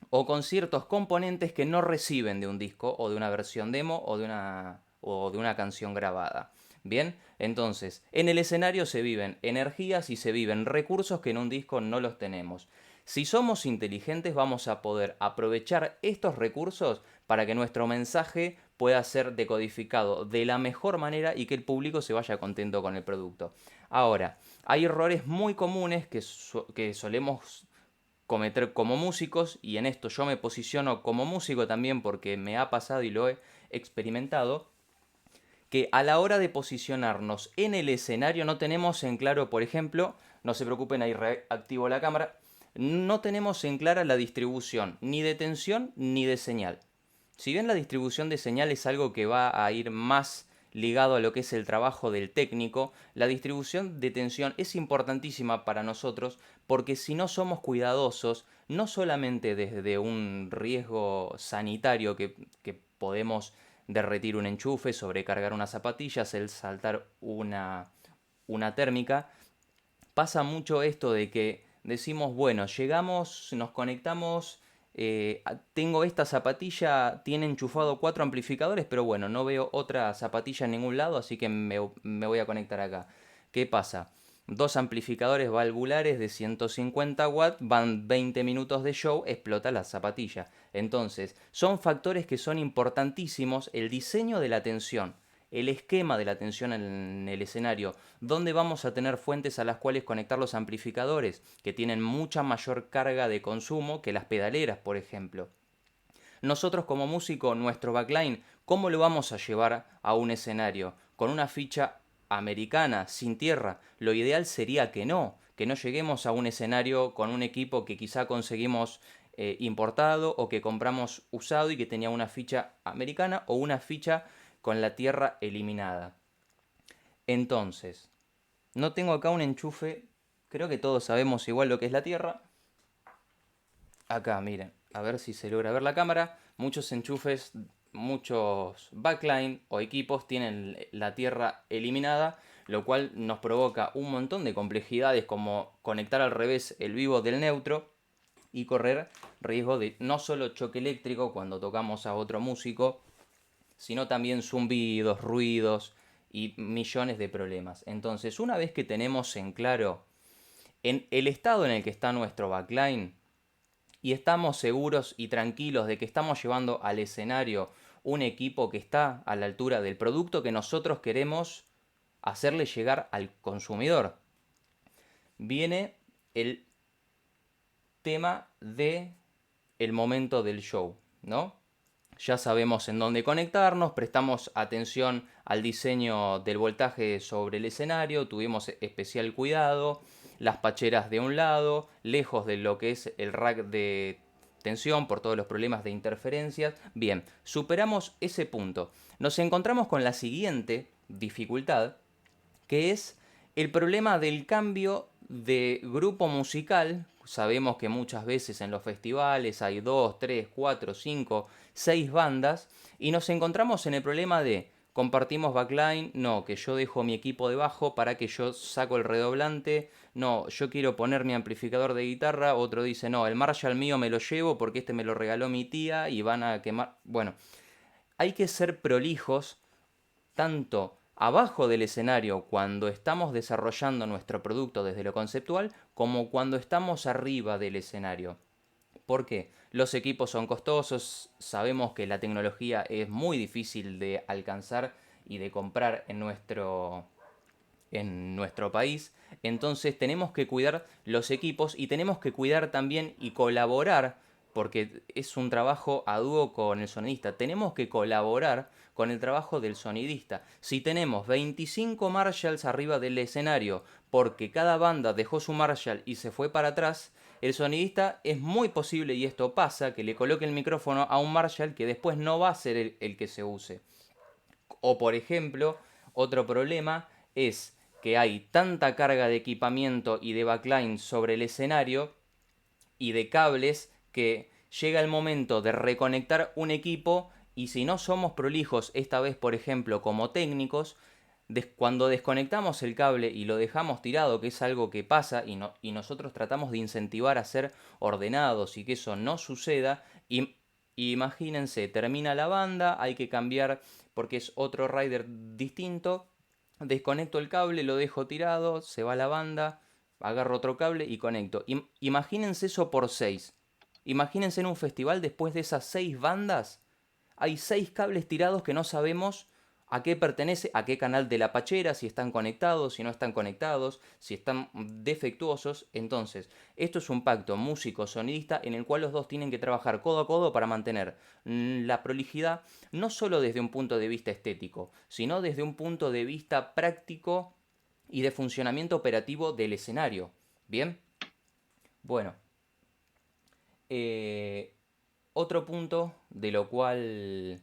[SPEAKER 1] o con ciertos componentes que no reciben de un disco o de una versión demo o de una canción grabada. Bien, entonces, en el escenario se viven energías y se viven recursos que en un disco no los tenemos. Si somos inteligentes vamos a poder aprovechar estos recursos para que nuestro mensaje pueda ser decodificado de la mejor manera y que el público se vaya contento con el producto. Ahora, hay errores muy comunes que solemos cometer como músicos, y en esto yo me posiciono como músico también porque me ha pasado y lo he experimentado, que a la hora de posicionarnos en el escenario no tenemos en claro, por ejemplo, no se preocupen, ahí reactivo la cámara, no tenemos en clara la distribución ni de tensión ni de señal. Si bien la distribución de señal es algo que va a ir más ligado a lo que es el trabajo del técnico, la distribución de tensión es importantísima para nosotros porque si no somos cuidadosos, no solamente desde un riesgo sanitario que podemos derretir un enchufe, sobrecargar unas zapatillas, el saltar una térmica, pasa mucho esto de que decimos, bueno, llegamos, nos conectamos, tengo esta zapatilla, tiene enchufado 4 amplificadores, pero bueno, no veo otra zapatilla en ningún lado, así que me voy a conectar acá. ¿Qué pasa? Dos amplificadores valvulares de 150 watts, van 20 minutos de show, explota la zapatilla. Entonces, son factores que son importantísimos, el diseño de la tensión, el esquema de la tensión en el escenario, dónde vamos a tener fuentes a las cuales conectar los amplificadores, que tienen mucha mayor carga de consumo que las pedaleras, por ejemplo. Nosotros como músico, nuestro backline, ¿cómo lo vamos a llevar a un escenario? ¿Con una ficha americana, sin tierra? Lo ideal sería que no lleguemos a un escenario con un equipo que quizá conseguimos importado o que compramos usado y que tenía una ficha americana o una ficha con la tierra eliminada. Entonces, no tengo acá un enchufe, creo que todos sabemos igual lo que es la tierra. Acá, miren, a ver si se logra ver la cámara. Muchos enchufes, muchos backline o equipos tienen la tierra eliminada, lo cual nos provoca un montón de complejidades como conectar al revés el vivo del neutro y correr riesgo de no solo choque eléctrico cuando tocamos a otro músico, sino también zumbidos, ruidos y millones de problemas. Entonces, una vez que tenemos en claro en el estado en el que está nuestro backline y estamos seguros y tranquilos de que estamos llevando al escenario un equipo que está a la altura del producto que nosotros queremos hacerle llegar al consumidor, viene el tema de el momento del show, ¿no? Ya sabemos en dónde conectarnos, prestamos atención al diseño del voltaje sobre el escenario, tuvimos especial cuidado, las pacheras de un lado, lejos de lo que es el rack de tensión por todos los problemas de interferencias. Bien, superamos ese punto. Nos encontramos con la siguiente dificultad, que es el problema del cambio de grupo musical. Sabemos que muchas veces en los festivales hay 2, 3, 4, 5, 6 bandas y nos encontramos en el problema de compartimos backline, no, que yo dejo mi equipo de bajo para que yo saco el redoblante, no, yo quiero poner mi amplificador de guitarra, otro dice, no, el Marshall mío me lo llevo porque este me lo regaló mi tía y van a quemar. Bueno, hay que ser prolijos tanto abajo del escenario cuando estamos desarrollando nuestro producto desde lo conceptual como cuando estamos arriba del escenario. ¿Por qué? Los equipos son costosos, sabemos que la tecnología es muy difícil de alcanzar y de comprar en nuestro país, entonces tenemos que cuidar los equipos y tenemos que cuidar también y colaborar, porque es un trabajo a dúo con el sonidista, tenemos que colaborar con el trabajo del sonidista. Si tenemos 25 Marshalls arriba del escenario porque cada banda dejó su Marshall y se fue para atrás, el sonidista es muy posible, y esto pasa, que le coloque el micrófono a un Marshall que después no va a ser el que se use. O por ejemplo, otro problema es que hay tanta carga de equipamiento y de backline sobre el escenario y de cables que llega el momento de reconectar un equipo y si no somos prolijos, esta vez por ejemplo como técnicos, cuando desconectamos el cable y lo dejamos tirado, que es algo que pasa y nosotros tratamos de incentivar a ser ordenados y que eso no suceda, y imagínense, termina la banda, hay que cambiar porque es otro rider distinto, desconecto el cable, lo dejo tirado, se va la banda, agarro otro cable y conecto. Imagínense eso por 6. Imagínense en un festival después de esas 6 bandas, hay 6 cables tirados que no sabemos a qué pertenece, a qué canal de la pachera, si están conectados, si no están conectados, si están defectuosos. Entonces, esto es un pacto músico-sonidista en el cual los dos tienen que trabajar codo a codo para mantener la prolijidad, no solo desde un punto de vista estético, sino desde un punto de vista práctico y de funcionamiento operativo del escenario. ¿Bien? Bueno. Otro punto de lo cual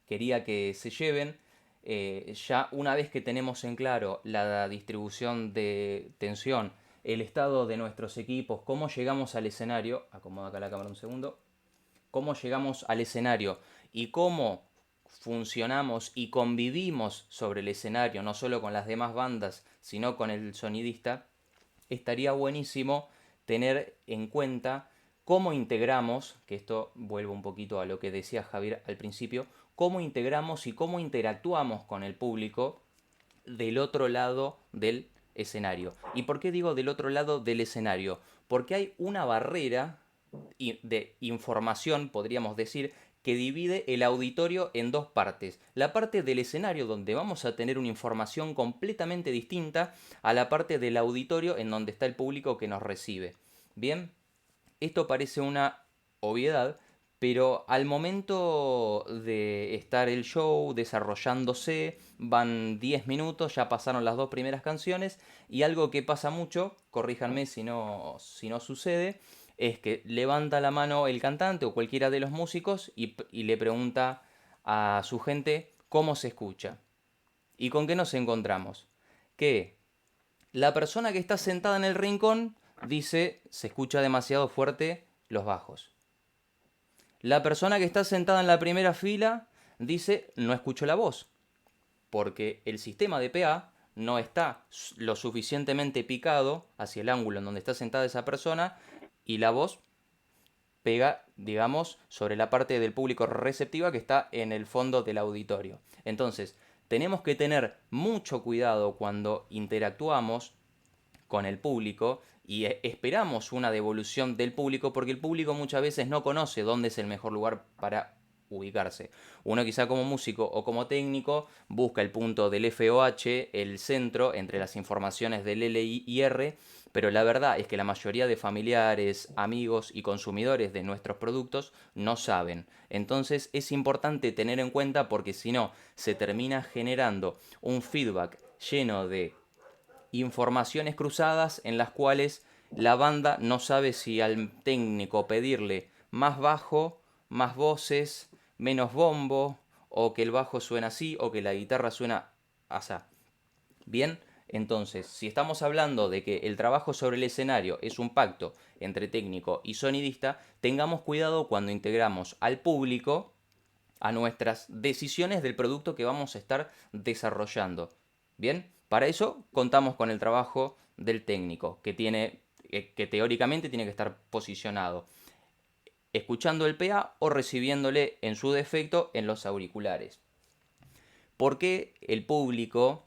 [SPEAKER 1] quería que se lleven, ya una vez que tenemos en claro la distribución de tensión, el estado de nuestros equipos, cómo llegamos al escenario, acomodo acá la cámara un segundo, cómo llegamos al escenario y cómo funcionamos y convivimos sobre el escenario, no solo con las demás bandas, sino con el sonidista, estaría buenísimo tener en cuenta cómo integramos, que esto vuelvo un poquito a lo que decía Javier al principio, cómo integramos y cómo interactuamos con el público del otro lado del escenario. ¿Y por qué digo del otro lado del escenario? Porque hay una barrera de información, podríamos decir, que divide el auditorio en dos partes. La parte del escenario donde vamos a tener una información completamente distinta a la parte del auditorio en donde está el público que nos recibe. Bien, esto parece una obviedad, pero al momento de estar el show desarrollándose, van 10 minutos, ya pasaron las 2 primeras canciones, y algo que pasa mucho, corríjanme si no sucede, es que levanta la mano el cantante o cualquiera de los músicos y le pregunta a su gente cómo se escucha. ¿Y con qué nos encontramos? Que la persona que está sentada en el rincón dice se escucha demasiado fuerte los bajos. La persona que está sentada en la primera fila dice no escucho la voz, porque el sistema de PA no está lo suficientemente picado hacia el ángulo en donde está sentada esa persona y la voz pega, digamos, sobre la parte del público receptiva que está en el fondo del auditorio. Entonces, tenemos que tener mucho cuidado cuando interactuamos con el público y esperamos una devolución del público porque el público muchas veces no conoce dónde es el mejor lugar para ubicarse. Uno quizá como músico o como técnico busca el punto del FOH, el centro entre las informaciones del L y R, pero la verdad es que la mayoría de familiares, amigos y consumidores de nuestros productos no saben. Entonces es importante tener en cuenta porque si no se termina generando un feedback lleno de informaciones cruzadas en las cuales la banda no sabe si al técnico pedirle más bajo, más voces, menos bombo, o que el bajo suena así, o que la guitarra suena así. Bien, entonces, si estamos hablando de que el trabajo sobre el escenario es un pacto entre técnico y sonidista, tengamos cuidado cuando integramos al público a nuestras decisiones del producto que vamos a estar desarrollando. Bien, para eso contamos con el trabajo del técnico, que teóricamente tiene que estar posicionado escuchando el PA o recibiéndole en su defecto en los auriculares. ¿Por qué el público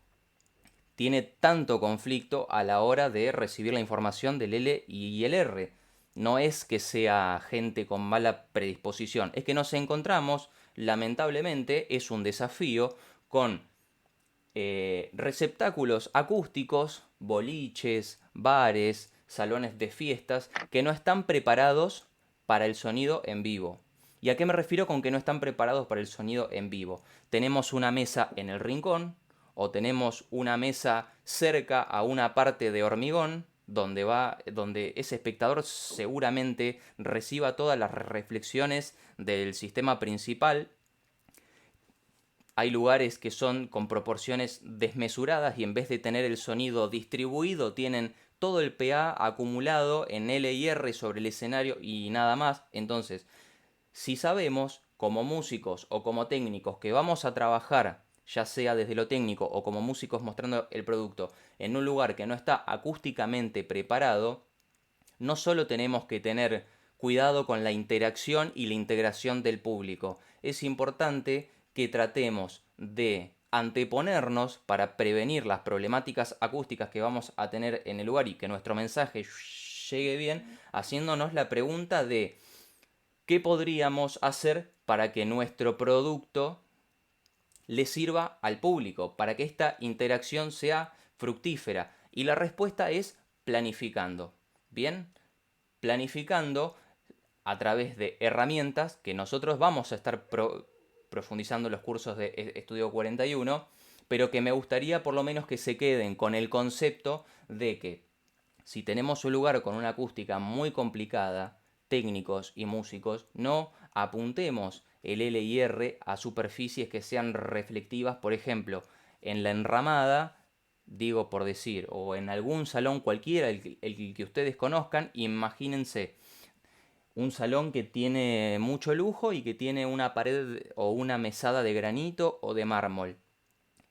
[SPEAKER 1] tiene tanto conflicto a la hora de recibir la información del L y el R? No es que sea gente con mala predisposición, es que nos encontramos, lamentablemente, es un desafío con receptáculos acústicos, boliches, bares, salones de fiestas, que no están preparados para el sonido en vivo. ¿Y a qué me refiero con que no están preparados para el sonido en vivo? Tenemos una mesa en el rincón o tenemos una mesa cerca a una parte de hormigón donde ese espectador seguramente reciba todas las reflexiones del sistema principal. Hay lugares que son con proporciones desmesuradas y en vez de tener el sonido distribuido tienen todo el PA acumulado en L y R sobre el escenario y nada más. Entonces, si sabemos como músicos o como técnicos que vamos a trabajar, ya sea desde lo técnico o como músicos mostrando el producto, en un lugar que no está acústicamente preparado, no solo tenemos que tener cuidado con la interacción y la integración del público, es importante que tratemos de anteponernos para prevenir las problemáticas acústicas que vamos a tener en el lugar y que nuestro mensaje llegue bien, haciéndonos la pregunta de ¿qué podríamos hacer para que nuestro producto le sirva al público, para que esta interacción sea fructífera? Y la respuesta es planificando. Bien, planificando a través de herramientas que nosotros vamos a estar profundizando en los cursos de Estudio 41, pero que me gustaría por lo menos que se queden con el concepto de que si tenemos un lugar con una acústica muy complicada, técnicos y músicos, no apuntemos el L y R a superficies que sean reflectivas, por ejemplo, en la enramada, digo por decir, o en algún salón cualquiera, el que ustedes conozcan, imagínense un salón que tiene mucho lujo y que tiene una pared o una mesada de granito o de mármol.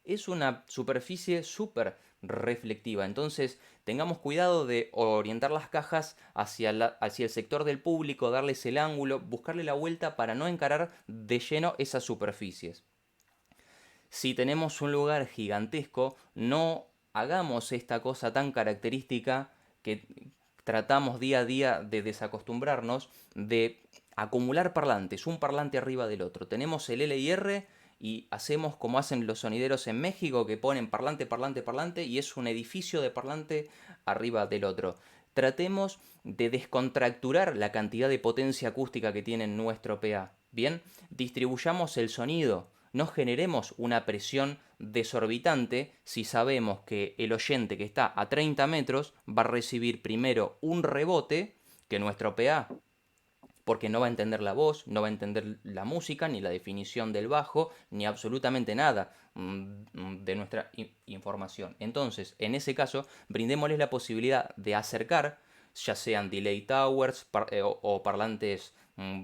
[SPEAKER 1] Es una superficie súper reflectiva, entonces tengamos cuidado de orientar las cajas hacia el sector del público, darles el ángulo, buscarle la vuelta para no encarar de lleno esas superficies. Si tenemos un lugar gigantesco, no hagamos esta cosa tan característica que tratamos día a día de desacostumbrarnos de acumular parlantes, un parlante arriba del otro. Tenemos el L y R y hacemos como hacen los sonideros en México, que ponen parlante, parlante, parlante y es un edificio de parlante arriba del otro. Tratemos de descontracturar la cantidad de potencia acústica que tiene nuestro PA. Bien, distribuyamos el sonido. No generemos una presión desorbitante si sabemos que el oyente que está a 30 metros va a recibir primero un rebote que nuestro PA, porque no va a entender la voz, no va a entender la música, ni la definición del bajo, ni absolutamente nada de nuestra información. Entonces, en ese caso, brindémosles la posibilidad de acercar, ya sean delay towers o parlantes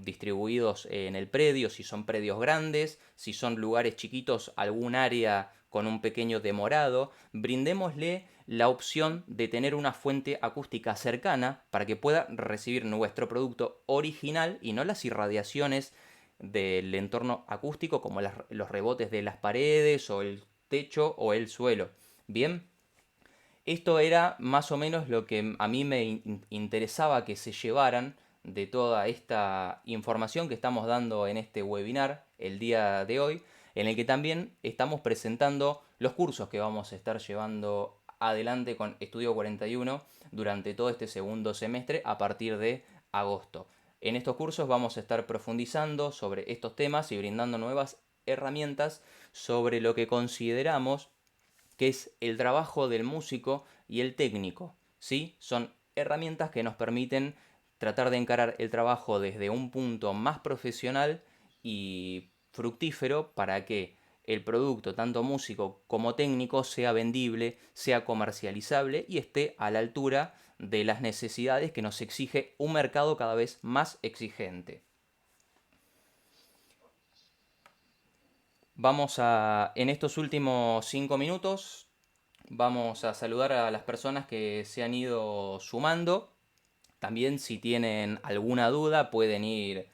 [SPEAKER 1] distribuidos en el predio, si son predios grandes, si son lugares chiquitos, algún área con un pequeño demorado, brindémosle la opción de tener una fuente acústica cercana para que pueda recibir nuestro producto original y no las irradiaciones del entorno acústico como los rebotes de las paredes o el techo o el suelo. Bien, esto era más o menos lo que a mí me interesaba que se llevaran de toda esta información que estamos dando en este webinar el día de hoy, en el que también estamos presentando los cursos que vamos a estar llevando adelante con Estudio 41 durante todo este segundo semestre a partir de agosto. En estos cursos vamos a estar profundizando sobre estos temas y brindando nuevas herramientas sobre lo que consideramos que es el trabajo del músico y el técnico. ¿Sí? Son herramientas que nos permiten tratar de encarar el trabajo desde un punto más profesional y fructífero para que el producto, tanto músico como técnico, sea vendible, sea comercializable y esté a la altura de las necesidades que nos exige un mercado cada vez más exigente. En estos últimos 5 minutos, vamos a saludar a las personas que se han ido sumando. También si tienen alguna duda pueden ir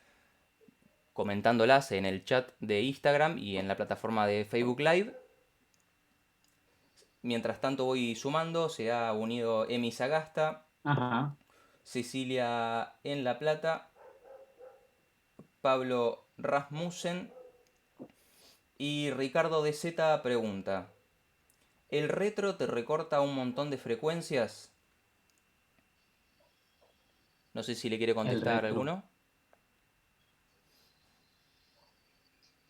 [SPEAKER 1] comentándolas en el chat de Instagram y en la plataforma de Facebook Live. Mientras tanto voy sumando, se ha unido Emi Sagasta,
[SPEAKER 2] Ajá.
[SPEAKER 1] Cecilia en La Plata, Pablo Rasmussen y Ricardo de Z pregunta: ¿el retro te recorta un montón de frecuencias? No sé si le quiere
[SPEAKER 2] El
[SPEAKER 1] contestar
[SPEAKER 2] retro.
[SPEAKER 1] alguno.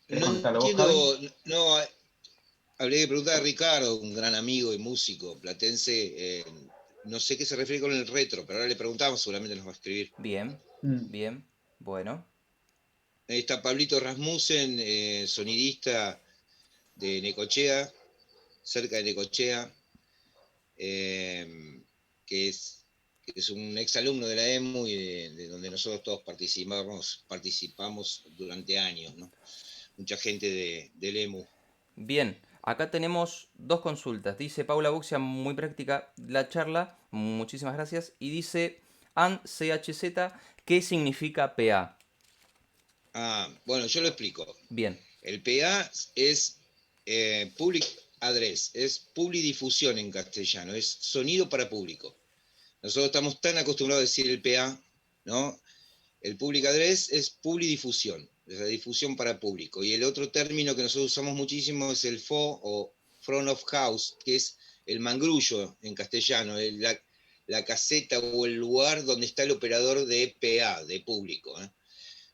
[SPEAKER 2] ¿Querés
[SPEAKER 3] No
[SPEAKER 2] contestarlo vos,
[SPEAKER 3] entiendo,
[SPEAKER 2] Javi?
[SPEAKER 3] no, habría que preguntar a Ricardo, un gran amigo y músico platense, no sé qué se refiere con el retro, pero ahora le preguntamos, seguramente nos va a escribir.
[SPEAKER 1] Bien,
[SPEAKER 2] Mm.
[SPEAKER 1] bien, bueno.
[SPEAKER 3] Ahí está Pablito Rasmussen, sonidista de Necochea, cerca de Necochea, que es un exalumno de la EMU y de donde nosotros todos participamos durante años, ¿no? Mucha gente del EMU.
[SPEAKER 1] Bien, acá tenemos dos consultas. Dice Paula Buxia, muy práctica la charla, muchísimas gracias. Y dice Ann CHZ, ¿qué significa PA?
[SPEAKER 3] Bueno, yo lo explico.
[SPEAKER 1] Bien,
[SPEAKER 3] El PA es Public Address, es publidifusión en castellano, es sonido para público. Nosotros estamos tan acostumbrados a decir el PA, ¿no? El Public Address es publidifusión, es la difusión para público. Y el otro término que nosotros usamos muchísimo es el FO o Front of House, que es el mangrullo en castellano, la caseta o el lugar donde está el operador de PA, de público.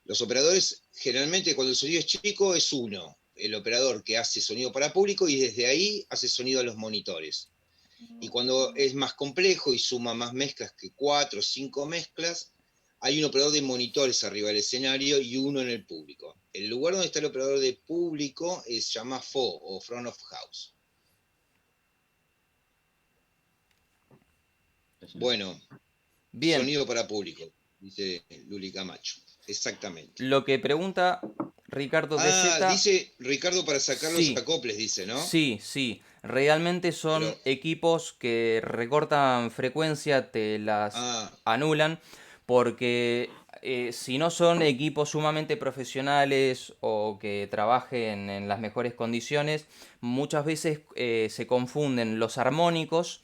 [SPEAKER 3] Los operadores, generalmente cuando el sonido es chico, es uno, el operador que hace sonido para público y desde ahí hace sonido a los monitores. Y cuando es más complejo y suma más mezclas que 4 o 5 mezclas, hay un operador de monitores arriba del escenario y uno en el público. El lugar donde está el operador de público se llama FO o Front of House. Bueno,
[SPEAKER 1] bien.
[SPEAKER 3] sonido para público, dice Luli Camacho. Exactamente.
[SPEAKER 1] Lo que pregunta Ricardo DZ,
[SPEAKER 3] Dice Ricardo para sacar los
[SPEAKER 1] sí,
[SPEAKER 3] acoples, dice, ¿no?
[SPEAKER 1] sí, sí. Realmente
[SPEAKER 3] Pero,
[SPEAKER 1] son equipos que recortan frecuencia, te las anulan, porque si no son equipos sumamente profesionales o que trabajen en las mejores condiciones, muchas veces se confunden los armónicos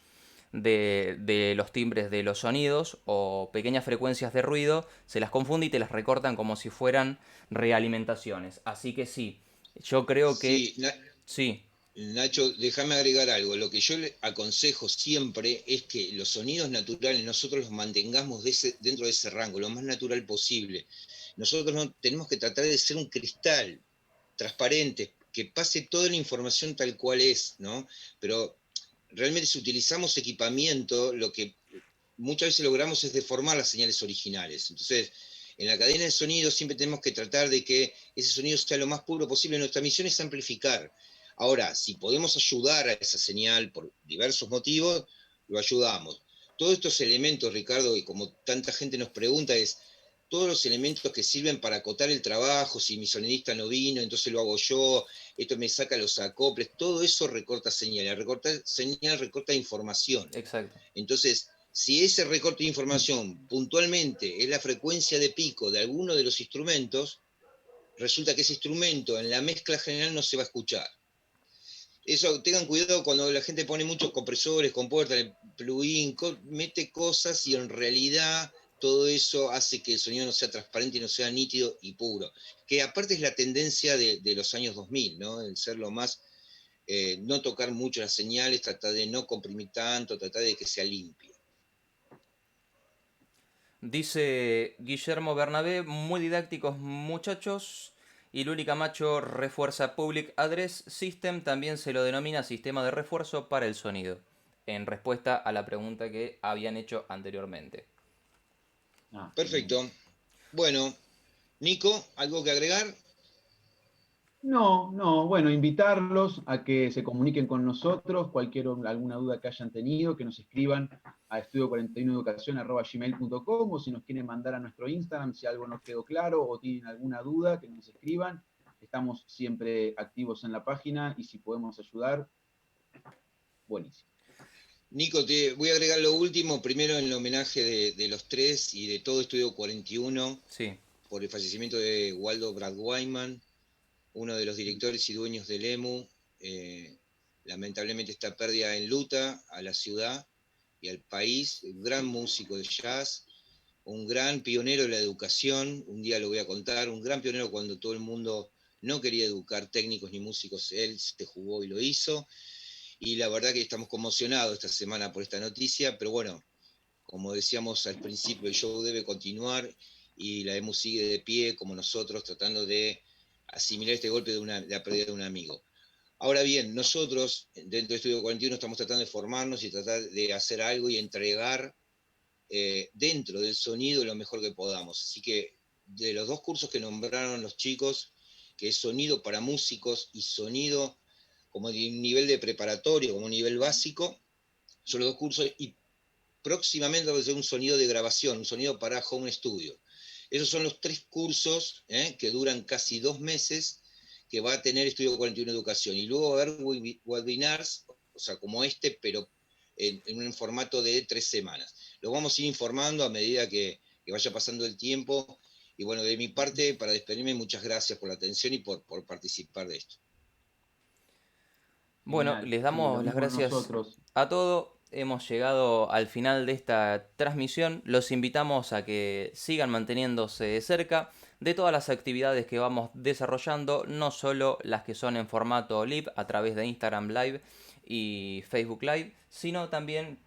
[SPEAKER 1] de los timbres de los sonidos o pequeñas frecuencias de ruido, se las confunde y te las recortan como si fueran realimentaciones. Así que sí, yo creo que
[SPEAKER 3] sí,
[SPEAKER 1] sí.
[SPEAKER 3] Nacho, déjame agregar algo. Lo que yo le aconsejo siempre es que los sonidos naturales nosotros los mantengamos dentro de ese rango, lo más natural posible. Nosotros no, tenemos que tratar de ser un cristal transparente, que pase toda la información tal cual es, ¿no? Pero realmente si utilizamos equipamiento, lo que muchas veces logramos es deformar las señales originales. Entonces, en la cadena de sonido siempre tenemos que tratar de que ese sonido sea lo más puro posible. Nuestra misión es amplificar. Ahora, si podemos ayudar a esa señal por diversos motivos, lo ayudamos. Todos estos elementos, Ricardo, y como tanta gente nos pregunta, es todos los elementos que sirven para acotar el trabajo, si mi sonidista no vino, entonces lo hago yo, esto me saca los acoples, todo eso recorta señal. Recortar señal recorta información.
[SPEAKER 1] Exacto.
[SPEAKER 3] Entonces, si ese recorte de información puntualmente es la frecuencia de pico de alguno de los instrumentos, resulta que ese instrumento en la mezcla general no se va a escuchar. Eso, tengan cuidado cuando la gente pone muchos compresores, compuertas, el plugin, mete cosas y en realidad todo eso hace que el sonido no sea transparente y no sea nítido y puro. Que aparte es la tendencia de los años 2000, ¿no? El ser lo más, no tocar mucho las señales, tratar de no comprimir tanto, tratar de que sea limpio.
[SPEAKER 1] Dice Guillermo Bernabé, muy didácticos muchachos. Y Luli Camacho refuerza Public Address System, también se lo denomina sistema de refuerzo para el sonido, en respuesta a la pregunta que habían hecho anteriormente.
[SPEAKER 3] Perfecto. Bueno, Nico, ¿algo que agregar?
[SPEAKER 2] No, bueno, invitarlos a que se comuniquen con nosotros, alguna duda que hayan tenido, que nos escriban a estudio41educación@gmail.com, o si nos quieren mandar a nuestro Instagram si algo no quedó claro o tienen alguna duda, que nos escriban. Estamos siempre activos en la página y si podemos ayudar, buenísimo.
[SPEAKER 3] Nico, te voy a agregar lo último, primero en el homenaje de los tres y de todo Estudio 41,
[SPEAKER 1] Sí.
[SPEAKER 3] por el fallecimiento de Waldo Bradwayman, uno de los directores y dueños del EMU. Lamentablemente esta pérdida enluta a la ciudad y al país, un gran músico de jazz, un gran pionero de la educación, un día lo voy a contar, un gran pionero cuando todo el mundo no quería educar técnicos ni músicos, él se jugó y lo hizo. Y la verdad que estamos conmocionados esta semana por esta noticia, pero bueno, como decíamos al principio, el show debe continuar y la EMU sigue de pie como nosotros, tratando de asimilar este golpe de la pérdida de un amigo. Ahora bien, nosotros dentro de Estudio 41 estamos tratando de formarnos y tratar de hacer algo y entregar dentro del sonido lo mejor que podamos. Así que de los dos cursos que nombraron los chicos, que es sonido para músicos y sonido como de un nivel de preparatorio, como un nivel básico, son los dos cursos y próximamente va a ser un sonido de grabación, un sonido para home studio. Esos son los tres cursos que duran casi 2 meses que va a tener Estudio 41 Educación. Y luego va a haber webinars, o sea, como este, pero en un formato de 3 semanas. Los vamos a ir informando a medida que vaya pasando el tiempo. Y bueno, de mi parte, para despedirme, muchas gracias por la atención y por participar de esto.
[SPEAKER 1] Bueno,
[SPEAKER 2] Genial,
[SPEAKER 1] les
[SPEAKER 2] sí, lo
[SPEAKER 1] damos las
[SPEAKER 2] mismo
[SPEAKER 1] gracias
[SPEAKER 2] nosotros.
[SPEAKER 1] a todos. Hemos llegado al final de esta transmisión. Los invitamos a que sigan manteniéndose de cerca de todas las actividades que vamos desarrollando, no solo las que son en formato live a través de Instagram Live y Facebook Live, sino también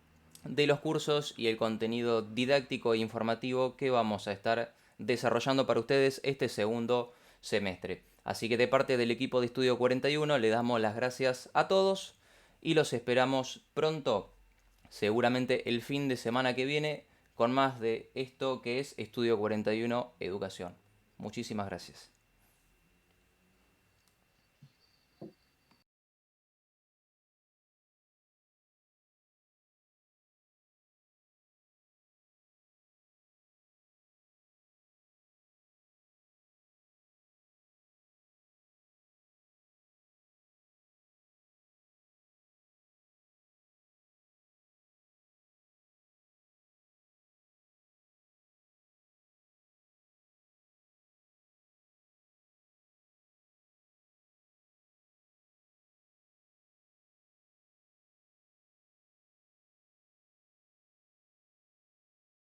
[SPEAKER 1] de los cursos y el contenido didáctico e informativo que vamos a estar desarrollando para ustedes este segundo semestre. Así que de parte del equipo de Estudio 41 le damos las gracias a todos y los esperamos pronto, seguramente el fin de semana que viene, con más de esto que es Estudio 41 Educación. Muchísimas gracias.